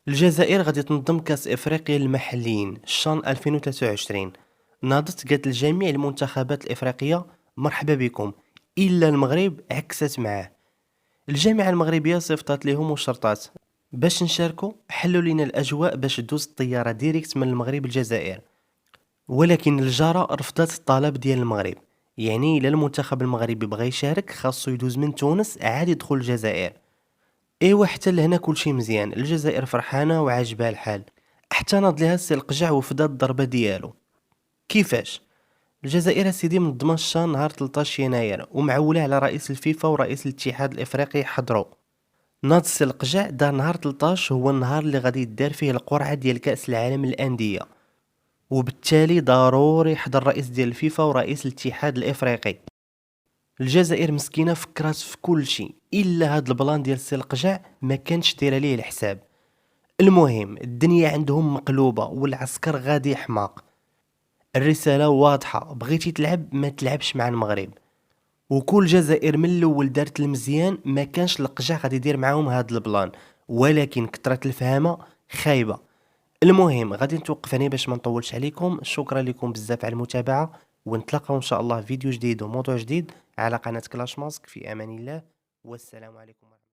الجزائر غادي تنظم كأس إفريقيا للمحليين شان 2023. ناضت قالت لجميع المنتخبات الإفريقية مرحبا بكم، إلا المغرب عكست معاه. الجامعة المغربية صيفطات لهم وشرطات باش نشاركوا، حلوا لنا الأجواء باش دوز الطيارة ديريكت من المغرب للجزائر، ولكن الجارة رفضت الطلب ديال المغرب. يعني إلا المنتخب المغربي بغى يشارك خاصو يدوز من تونس عاد يدخل الجزائر. ايوا حتى لهنا كلشي مزيان، الجزائر فرحانه وعاجبها الحال. حتى ناض ليها السي القجع وفدات الضربه ديالو. كيفاش؟ الجزائر سيدي منظمه الشان نهار 13 يناير ومعوله على رئيس الفيفا ورئيس الاتحاد الافريقي حضروا. ناض السي القجع دار نهار 13 هو النهار اللي غادي يدار فيه القرعه ديال كاس العالم للانديه، وبالتالي ضروري يحضر رئيس ديال الفيفا ورئيس الاتحاد الافريقي. الجزائر مسكينه فكرات في كل شيء الا هاد البلان ديال السي القجع ما كانش دايره ليه الحساب. المهم الدنيا عندهم مقلوبه والعسكر غادي حماق. الرساله واضحه، بغيتي تلعب ما تلعبش مع المغرب. وكل جزائر من الاول دارت المزيان، ما كانش القجع غادي يدير معاهم هاد البلان، ولكن كثرت الفهامه خايبه. المهم غادي نتوقف هنا باش ما نطولش عليكم. شكرا لكم بزاف على المتابعه، ونتلاقاو ان شاء الله في فيديو جديد وموضوع جديد على قناه كلاش ماسك. في امان الله والسلام عليكم.